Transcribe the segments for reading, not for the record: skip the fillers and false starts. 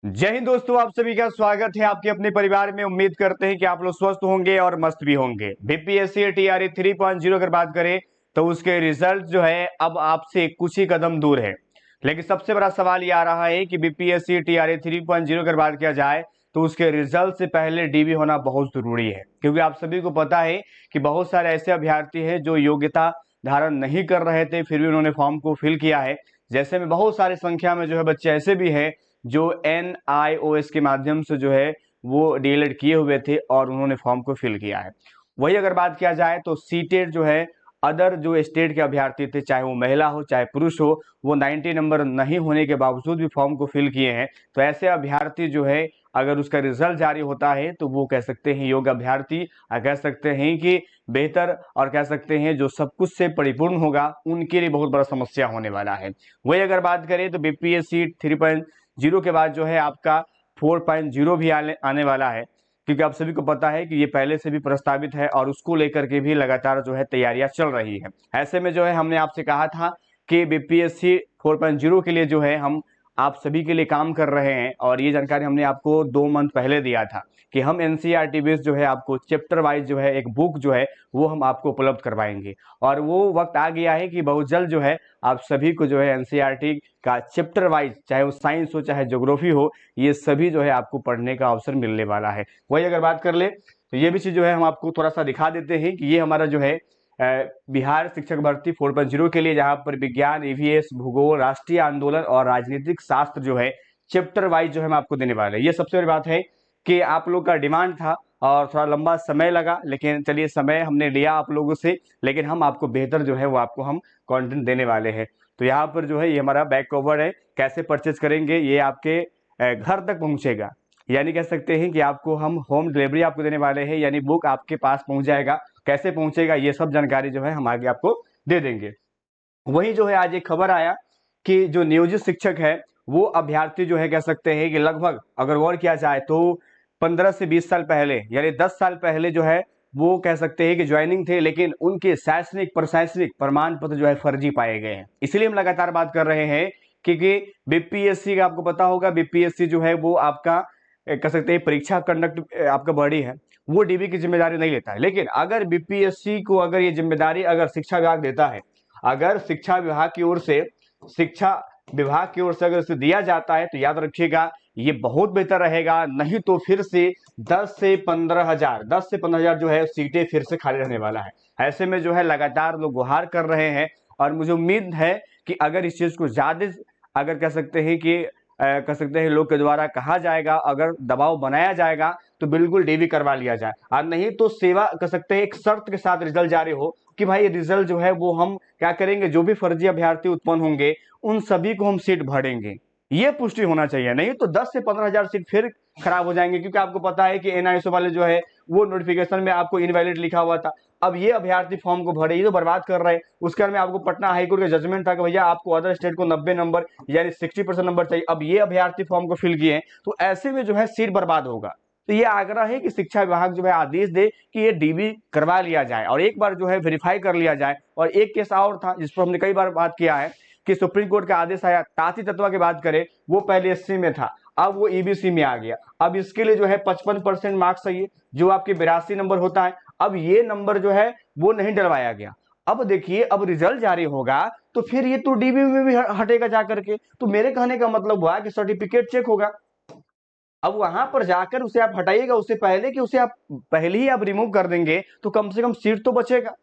जय हिंद दोस्तों, आप सभी का स्वागत है आपके अपने परिवार में। उम्मीद करते हैं कि आप लोग स्वस्थ होंगे और मस्त भी होंगे। बीपीएससी टीआरई 3.0 अगर बात करें तो उसके रिजल्ट जो है अब आपसे कुछ ही कदम दूर है। लेकिन सबसे बड़ा सवाल ये आ रहा है कि बीपीएससी टीआरई 3.0 अगर बात किया जाए तो उसके रिजल्ट से पहले डीबी होना बहुत जरूरी है, क्योंकि आप सभी को पता है कि बहुत सारे ऐसे अभ्यर्थी हैं जो योग्यता धारण नहीं कर रहे थे, फिर भी उन्होंने फॉर्म को फिल किया है। जैसे में बहुत सारी संख्या में जो है बच्चे ऐसे भी हैं जो NIOS के माध्यम से जो है वो डीएलएड किए हुए थे और उन्होंने फॉर्म को फिल किया है। वही अगर बात किया जाए तो सीटेट जो है अदर जो स्टेट के अभ्यर्थी थे, चाहे वो महिला हो चाहे पुरुष हो, वो 90 नंबर नहीं होने के बावजूद भी फॉर्म को फिल किए हैं। तो ऐसे अभ्यर्थी जो है अगर उसका रिजल्ट जारी होता है तो वो कह सकते हैं योग्य अभ्यर्थी, कह सकते हैं कि बेहतर, और कह सकते हैं जो सब कुछ से परिपूर्ण होगा उनके लिए बहुत बड़ा समस्या होने वाला है। वही अगर बात करें तो बीपीएससी 3.0 के बाद जो है आपका 4.0 भी आने वाला है, क्योंकि आप सभी को पता है कि ये पहले से भी प्रस्तावित है और उसको लेकर के भी लगातार जो है तैयारियां चल रही है। ऐसे में जो है हमने आपसे कहा था कि बीपीएससी 4.0 के लिए जो है हम आप सभी के लिए काम कर रहे हैं, और ये जानकारी हमने आपको 2 मंथ पहले दिया था कि हम एनसीईआरटी बेस्ड जो है आपको चैप्टर वाइज जो है एक बुक जो है वो हम आपको उपलब्ध करवाएंगे। और वो वक्त आ गया है कि बहुत जल्द जो है आप सभी को जो है एनसीईआरटी का चैप्टर वाइज, चाहे वो साइंस हो चाहे ज्योग्राफी हो, ये सभी जो है आपको पढ़ने का अवसर मिलने वाला है। वही अगर बात कर ले तो ये भी चीज जो है हम आपको थोड़ा सा दिखा देते हैं कि ये हमारा जो है बिहार शिक्षक भर्ती 4.0 के लिए, जहां पर विज्ञान, ईवीएस, भूगोल, राष्ट्रीय आंदोलन और राजनीतिक शास्त्र जो है चैप्टर वाइज जो है हम आपको देने वाले हैं। ये सबसे बड़ी बात है कि आप लोग का डिमांड था और थोड़ा लंबा समय लगा, लेकिन चलिए समय हमने लिया आप लोगों से, लेकिन हम आपको बेहतर जो है वो आपको हम कंटेंट देने वाले हैं। तो यहाँ पर जो है ये हमारा बैक कवर है। कैसे परचेज करेंगे, ये आपके घर तक पहुंचेगा, यानी कह सकते हैं कि आपको हम होम डिलीवरी आपको देने वाले हैं, यानी बुक आपके पास पहुंच जाएगा। कैसे पहुंचेगा ये सब जानकारी जो है हम आगे आपको दे देंगे। वही जो है आज एक खबर आया कि जो नियोजित शिक्षक है वो अभ्यर्थी जो है कह सकते हैं कि लगभग अगर गौर किया जाए तो 15 से 20 साल पहले, यानी 10 साल पहले जो है वो कह सकते हैं कि ज्वाइनिंग थे, लेकिन उनके शैक्षणिक प्रशैक्षणिक प्रमाण पत्र जो है फर्जी पाए गए हैं। इसलिए हम लगातार बात कर रहे हैं क्योंकि बीपीएससी का आपको पता होगा, बीपीएससी जो है वो आपका कह सकते हैं परीक्षा कंडक्ट आपका बॉडी है, वो डीबी की जिम्मेदारी नहीं लेता है। लेकिन अगर बीपीएससी को अगर ये जिम्मेदारी अगर शिक्षा विभाग देता है, अगर शिक्षा विभाग की ओर से अगर इसे दिया जाता है तो याद रखिएगा ये बहुत बेहतर रहेगा। नहीं तो फिर से 10 से 15 हजार जो है सीटें फिर से खाली रहने वाला है। ऐसे में जो है लगातार लोग गुहार कर रहे हैं, और मुझे उम्मीद है कि अगर इस चीज को ज्यादा अगर कह सकते हैं कि कह सकते हैं लोग के द्वारा कहा जाएगा, अगर दबाव बनाया जाएगा तो बिल्कुल डीवी करवा लिया जाए। और नहीं तो सेवा कह सकते हैं एक शर्त के साथ रिजल्ट जारी हो कि भाई ये रिजल्ट जो है वो हम क्या करेंगे, जो भी फर्जी अभ्यर्थी उत्पन्न होंगे उन सभी को हम सीट भरेंगे, ये पुष्टि होना चाहिए। नहीं तो 10 से 15 हजार सीट फिर खराब हो जाएंगे, क्योंकि आपको पता है कि एनआईओ वाले जो है वो नोटिफिकेशन में आपको इनवैलिड लिखा हुआ था। अब ये अभ्यर्थी फॉर्म को भरे, ये तो बर्बाद कर रहे हैं। उसके में आपको पटना हाईकोर्ट का जजमेंट था कि भैया आपको अदर स्टेट को 90 नंबर यानी 60% नंबर चाहिए। अब ये अभ्यर्थी फॉर्म को फिल किए, तो ऐसे में जो है सीट बर्बाद होगा। तो ये आग्रह है कि शिक्षा विभाग जो है आदेश दे कि ये डीबी करवा लिया जाए और एक बार जो है वेरीफाई कर लिया जाए। और एक केस और था जिस पर हमने कई बार बात किया है कि सुप्रीम कोर्ट का आदेश आया, ताती तत्वा की बात करें, वो पहले एससी में था, अब वो ईबीसी में आ गया। अब इसके लिए जो है 55% मार्क्स चाहिए, जो आपके 82 नंबर होता है। अब ये नंबर जो है वो नहीं डलवाया गया। अब देखिए अब रिजल्ट जारी होगा तो फिर ये तो डीबी में भी हटेगा जाकर के। तो मेरे कहने का मतलब हुआ कि सर्टिफिकेट चेक होगा, अब वहां पर जाकर उसे आप हटाइएगा, उससे पहले कि उसे आप पहले ही आप रिमूव कर देंगे तो कम से कम सीट तो बचेगा।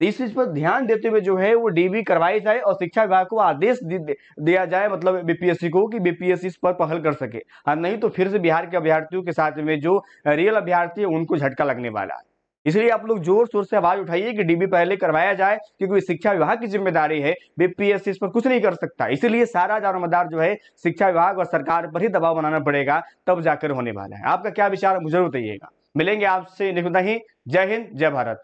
तो इस चीज पर ध्यान देते हुए जो है वो डीबी करवाई जाए और शिक्षा विभाग को आदेश दिया जाए, मतलब बीपीएससी को, कि बीपीएससी इस पर पहल कर सके। और नहीं तो फिर से बिहार के अभ्यर्थियों के साथ में जो रियल अभ्यर्थी है उनको झटका लगने वाला है। इसलिए आप लोग जोर शोर से आवाज उठाइए कि डीबी पहले करवाया जाए, क्योंकि शिक्षा विभाग की जिम्मेदारी है, बीपीएससी इस पर कुछ नहीं कर सकता। इसलिए सारा दारोमदार जो है शिक्षा विभाग और सरकार पर ही दबाव बनाना पड़ेगा, तब जाकर होने वाला है। आपका क्या विचार मुझे बताइएगा। मिलेंगे आपसे नहीं। जय हिंद, जय भारत।